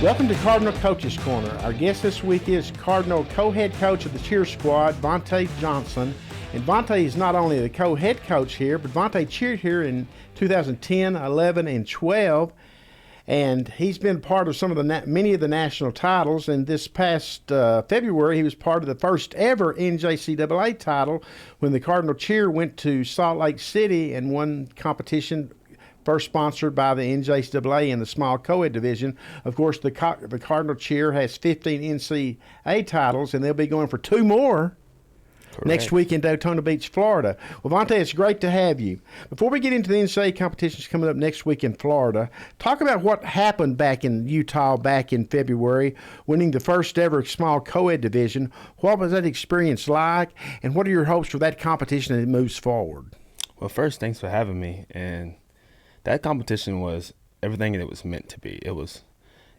Welcome to Cardinal Coaches Corner. Our guest this week is Cardinal co-head coach of the cheer squad, Vontae Johnson. And Vontae is not only the co-head coach here, but Vontae cheered here in 2010, 11, and 12. And he's been part of some of the many of the national titles. And this past February, he was part of the first ever NJCAA title when the Cardinal cheer went to Salt Lake City and won competition, first sponsored by the NJCAA in the small co-ed division. Of course, the Cardinal cheer has 15 NCAA titles, and they'll be going for 2 more. Correct. Next week in Daytona Beach, Florida. Well, Vontae, it's great to have you. Before we get into the NCAA competitions coming up next week in Florida, talk about what happened back in Utah back in February, winning the first ever small co-ed division. What was that experience like, and what are your hopes for that competition as it moves forward? Well, first, thanks for having me. And that competition was everything that it was meant to be. It was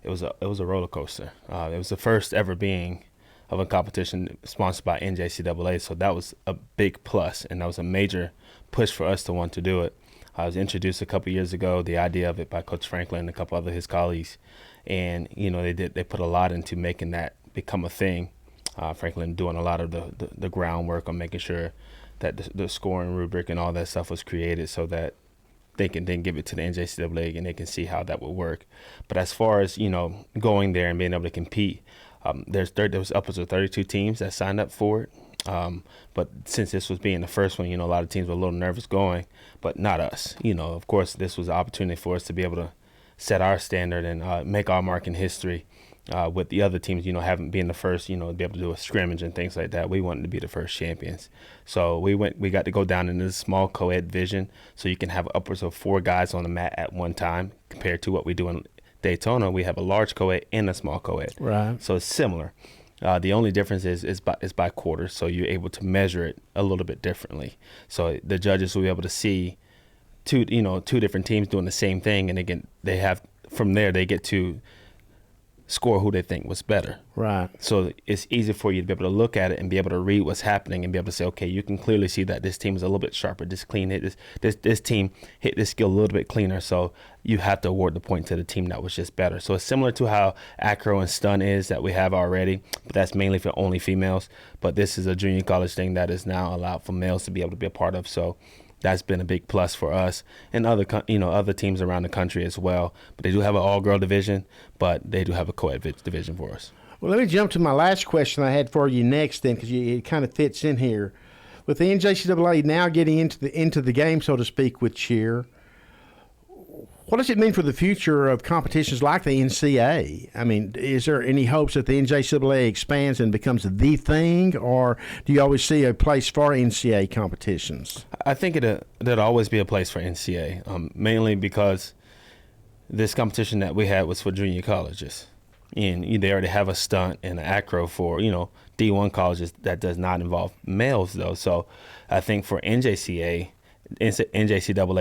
a roller coaster. It was the first ever being of a competition sponsored by NJCAA, so that was a big plus, and that was a major push for us to want to do it. I was introduced a couple years ago, the idea of it, by Coach Franklin and a couple other his colleagues, and they put a lot into making that become a thing. Franklin doing a lot of the groundwork on making sure that the scoring rubric and all that stuff was created so that they can then give it to the NJCAA and they can see how that would work. But as far as going there and being able to compete, there was upwards of 32 teams that signed up for it. But since this was being the first one, a lot of teams were a little nervous going, but not us. Of course, this was an opportunity for us to be able to set our standard and make our mark in history with the other teams, having been the first, to be able to do a scrimmage and things like that. We wanted to be the first champions. So we got to go down into this small co-ed division so you can have upwards of 4 guys on the mat at one time compared to what we do in Daytona. We have a large co-ed and a small co-ed. Right. So it's similar. The only difference is by quarters, so you're able to measure it a little bit differently. So the judges will be able to see two different teams doing the same thing, and they get to score who they think was better. Right. So it's easy for you to be able to look at it and be able to read what's happening and be able to say, okay, you can clearly see that this team is a little bit sharper. This team hit this skill a little bit cleaner. So you have to award the point to the team that was just better. So it's similar to how acro and stun is that we have already, but that's mainly for only females. But this is a junior college thing that is now allowed for males to be able to be a part of. So that's been a big plus for us and other teams around the country as well. But they do have an all-girl division, but they do have a co-ed division for us. Well, let me jump to my last question I had for you next then, because it kind of fits in here. With the NJCAA now getting into the game, so to speak, with cheer, what does it mean for the future of competitions like the NCAA? I mean, is there any hopes that the NJCAA expands and becomes the thing, or do you always see a place for NCAA competitions? I think there'll always be a place for NCAA, mainly because this competition that we had was for junior colleges. And they already have a stunt and an acro for, D1 colleges that does not involve males, though. So I think for NJCAA,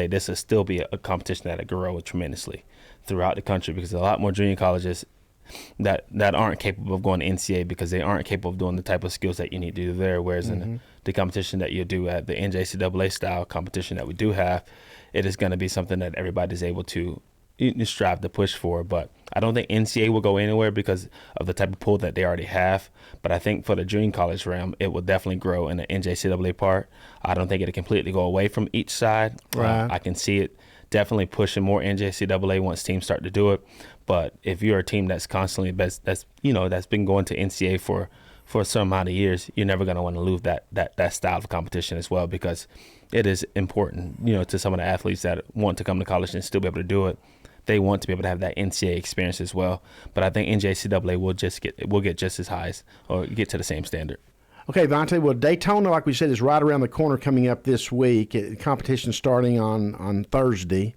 this will still be a competition that'll grow tremendously throughout the country, because a lot more junior colleges that aren't capable of going to NCAA because they aren't capable of doing the type of skills that you need to do there. Whereas in the competition that you do at the NJCAA style competition that we do have, it is going to be something that everybody's able to strive to push for. But I don't think NCAA will go anywhere because of the type of pool that they already have. But I think for the junior college realm, it will definitely grow in the NJCAA part. I don't think it'll completely go away from each side. Right. I can see it definitely pushing more NJCAA once teams start to do it. But if you're a team that's constantly that's been going to NCAA for some amount of years, you're never going to want to lose that style of competition as well, because it is important, to some of the athletes that want to come to college and still be able to do it. They want to be able to have that NCAA experience as well. But I think NJCAA will get just as high or get to the same standard. Okay, Vontae, well, Daytona, like we said, is right around the corner coming up this week. Competition starting on Thursday,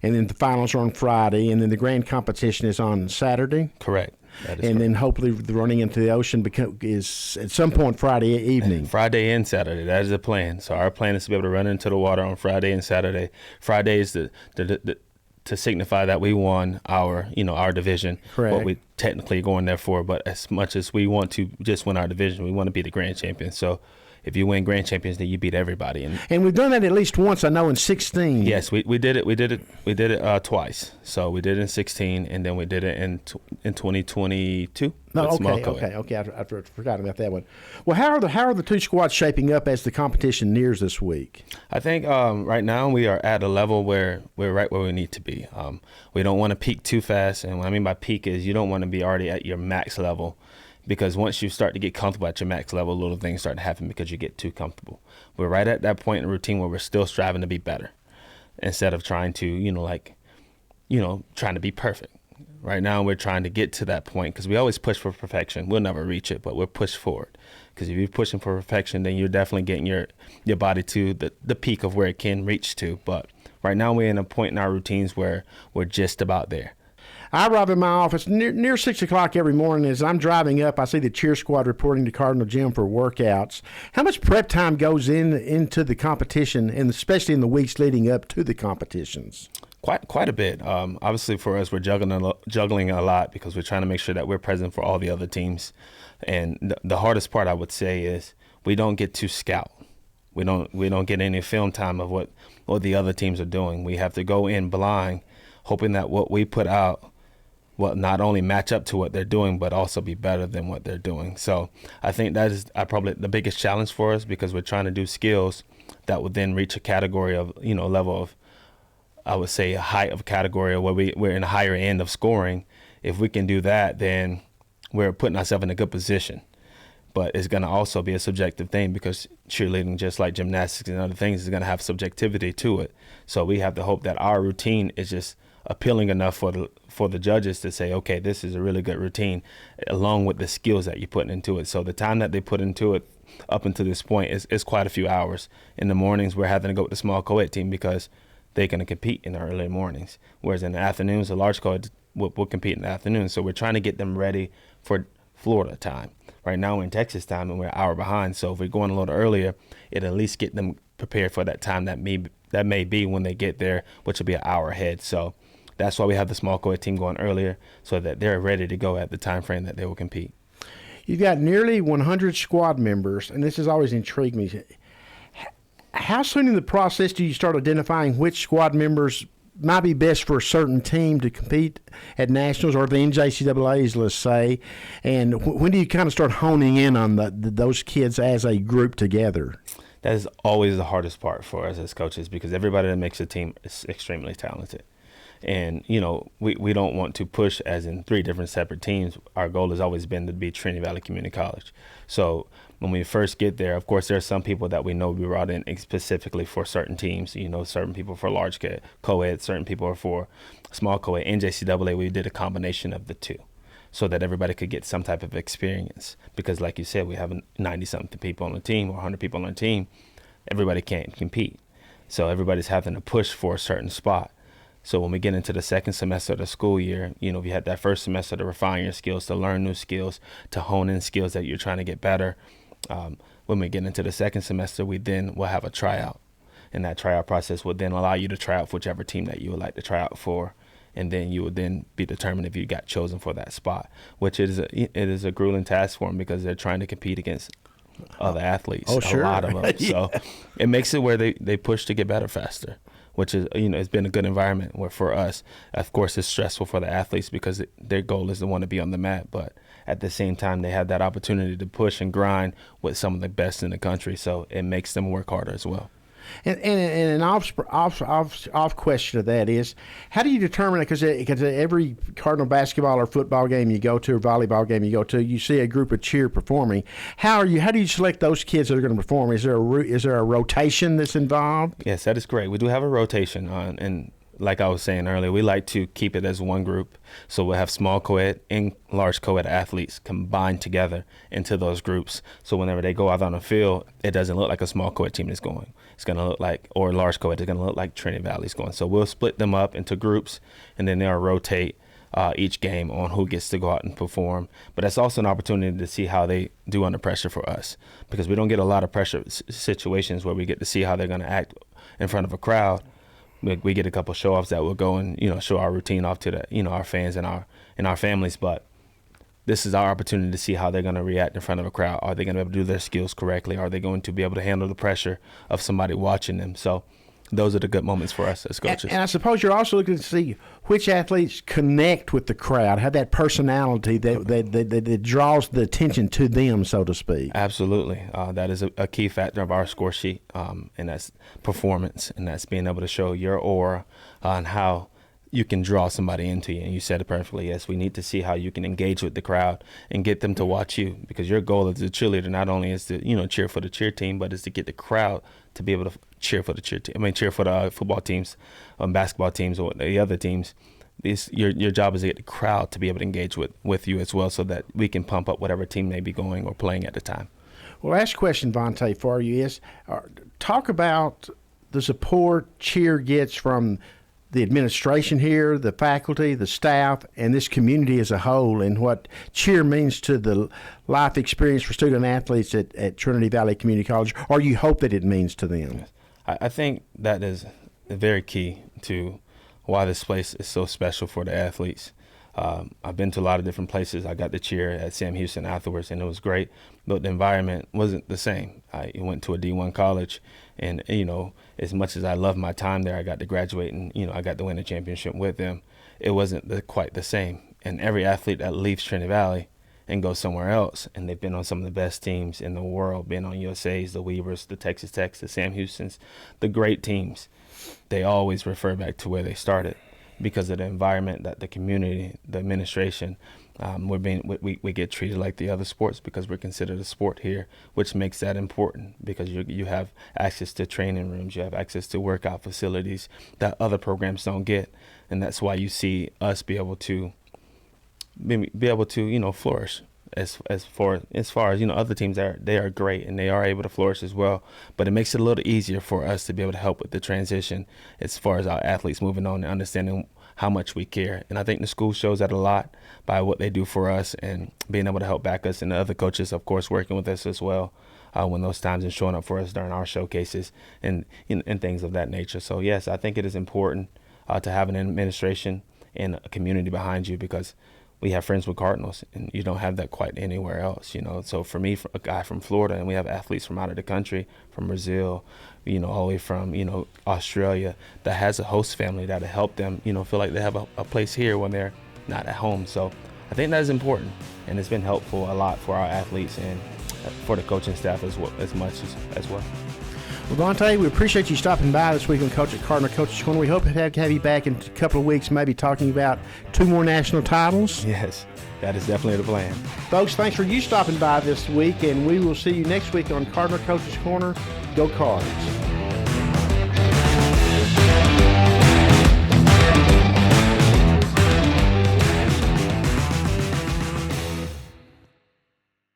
and then the finals are on Friday, and then the grand competition is on Saturday. Correct. And then hopefully the running into the ocean is at some point Friday evening. Friday and Saturday. That is the plan. So our plan is to be able to run into the water on Friday and Saturday. Friday is to signify that we won our division. Correct. What we technically going there for. But as much as we want to just win our division, we want to be the grand champion. So if you win grand champions, then you beat everybody. And we've done that at least once, I know, in 16. Yes, we did it. We did it twice. So we did it in 16, and then we did it in 2022. No, okay. I forgot about that one. Well, how are the two squads shaping up as the competition nears this week? I think right now we are at a level where we're right where we need to be. We don't want to peak too fast, and what I mean by peak is you don't want to be already at your max level, because once you start to get comfortable at your max level, little things start to happen because you get too comfortable. We're right at that point in the routine where we're still striving to be better instead of trying to, trying to be perfect. Right now, we're trying to get to that point because we always push for perfection. We'll never reach it, but we'll push forward. Because if you're pushing for perfection, then you're definitely getting your body to the peak of where it can reach to. But right now, we're in a point in our routines where we're just about there. I arrive in my office near 6 o'clock every morning. As I'm driving up, I see the cheer squad reporting to Cardinal Gym for workouts. How much prep time goes into the competition, and especially in the weeks leading up to the competitions? Quite a bit. Obviously, for us, we're juggling a lot because we're trying to make sure that we're present for all the other teams. And the hardest part, I would say, is we don't get to scout. We don't get any film time of what the other teams are doing. We have to go in blind, hoping that what we put out will not only match up to what they're doing, but also be better than what they're doing. So I think that is probably the biggest challenge for us, because we're trying to do skills that would then reach a category of, level of, I would say, a height of category where we're in a higher end of scoring. If we can do that, then we're putting ourselves in a good position. But it's going to also be a subjective thing, because cheerleading, just like gymnastics and other things, is going to have subjectivity to it. So we have to hope that our routine is just appealing enough for the judges to say, okay, this is a really good routine, along with the skills that you're putting into it. So the time that they put into it up until this point is quite a few hours. In the mornings, we're having to go with the small co-ed team because they're going to compete in the early mornings, whereas in the afternoons, the large co-ed will compete in the afternoon. So we're trying to get them ready for Florida time. Right now we're in Texas time, and we're an hour behind. So if we're going a little earlier, it'll at least get them prepared for that time that may be when they get there, which will be an hour ahead. So that's why we have the small co-ed team going earlier, so that they're ready to go at the time frame that they will compete. You've got nearly 100 squad members, and this has always intrigued me. How soon in the process do you start identifying which squad members might be best for a certain team to compete at nationals or the NJCAAs, let's say? And when do you kind of start honing in on those kids as a group together? That is always the hardest part for us as coaches, because everybody that makes a team is extremely talented. And, we don't want to push as in three different separate teams. Our goal has always been to be Trinity Valley Community College. So when we first get there, of course, there are some people that we know we brought in specifically for certain teams, certain people for large co-ed, certain people are for small co-ed. NJCAA, we did a combination of the two so that everybody could get some type of experience. Because like you said, we have 90-something people on the team or 100 people on the team. Everybody can't compete. So everybody's having to push for a certain spot. So when we get into the second semester of the school year, we had that first semester to refine your skills, to learn new skills, to hone in skills that you're trying to get better. When we get into the second semester, we then will have a tryout. And that tryout process will then allow you to try out for whichever team that you would like to try out for. And then you would then be determined if you got chosen for that spot, which it is a grueling task for them, because they're trying to compete against other athletes, sure. A lot of them. Yeah. So it makes it where they push to get better faster, which is, it's been a good environment where for us. Of course, it's stressful for the athletes because their goal is to want to be on the mat, but at the same time, they have that opportunity to push and grind with some of the best in the country, so it makes them work harder as well. And an off question of that is, how do you determine it? Because every Cardinal basketball or football game you go to, or volleyball game you go to, you see a group of cheer performing. How do you select those kids that are going to perform? Is there a rotation that's involved? Yes, that is correct. We do have a rotation on, and like I was saying earlier, we like to keep it as one group. So we'll have small co-ed and large co-ed athletes combined together into those groups. So whenever they go out on the field, it doesn't look like a small co-ed team is going. It's going to look like, or large co-ed, it's going to look like Trinity Valley's going. So we'll split them up into groups, and then they'll rotate each game on who gets to go out and perform. But that's also an opportunity to see how they do under pressure for us, because we don't get a lot of pressure situations where we get to see how they're going to act in front of a crowd. We get a couple show offs that will go and show our routine off to the our fans and our families. But this is our opportunity to see how they're going to react in front of a crowd. Are they going to be able to do their skills correctly? Are they going to be able to handle the pressure of somebody watching them? So those are the good moments for us as coaches. And I suppose you're also looking to see which athletes connect with the crowd, have that personality that draws the attention to them, so to speak. Absolutely. That is a key factor of our score sheet, and that's performance, and that's being able to show your aura on how you can draw somebody into you. And you said it perfectly. Yes, we need to see how you can engage with the crowd and get them to watch you, because your goal as a cheerleader not only is to cheer for the cheer team, but is to get the crowd to be able to cheer for the cheer team. Cheer for the football teams, basketball teams, or the other teams. Your job is to get the crowd to be able to engage with you as well, so that we can pump up whatever team may be going or playing at the time. Well, last question, Vontae, for you is talk about the support cheer gets from the administration here, the faculty, the staff, and this community as a whole, and what cheer means to the life experience for student athletes at Trinity Valley Community College, or you hope that it means to them. I think that is very key to why this place is so special for the athletes. I've been to a lot of different places. I got to cheer at Sam Houston afterwards, and it was great, but the environment wasn't the same. I went to a D1 college, and as much as I loved my time there, I got to graduate, and I got to win a championship with them. It wasn't quite the same. And every athlete that leaves Trinity Valley and goes somewhere else, and they've been on some of the best teams in the world, been on USA's, the Weavers, the Texas Techs, the Sam Houstons, the great teams, they always refer back to where they started, because of the environment, that the community, the administration, we get treated like the other sports because we're considered a sport here, which makes that important, because you have access to training rooms, you have access to workout facilities that other programs don't get, and that's why you see us be able to flourish. As far as other teams they are great, and they are able to flourish as well, but it makes it a little easier for us to be able to help with the transition as far as our athletes moving on and understanding how much we care. And I think the school shows that a lot by what they do for us and being able to help back us, and the other coaches, of course, working with us as well when those times, and showing up for us during our showcases and things of that nature. So yes, I think it is important to have an administration and a community behind you, because we have friends with Cardinals, and you don't have that quite anywhere else, So for me, a guy from Florida, and we have athletes from out of the country, from Brazil, all the way from, Australia, that has a host family that'll help them, feel like they have a place here when they're not at home. So I think that is important, and it's been helpful a lot for our athletes and for the coaching staff as much as well. Well, Vontae, we appreciate you stopping by this week on Coach at Cardinal Coach's Corner. We hope to have you back in a couple of weeks, maybe talking about 2 more national titles. Yes, that is definitely the plan. Folks, thanks for you stopping by this week, and we will see you next week on Cardinal Coach's Corner. Go Cards.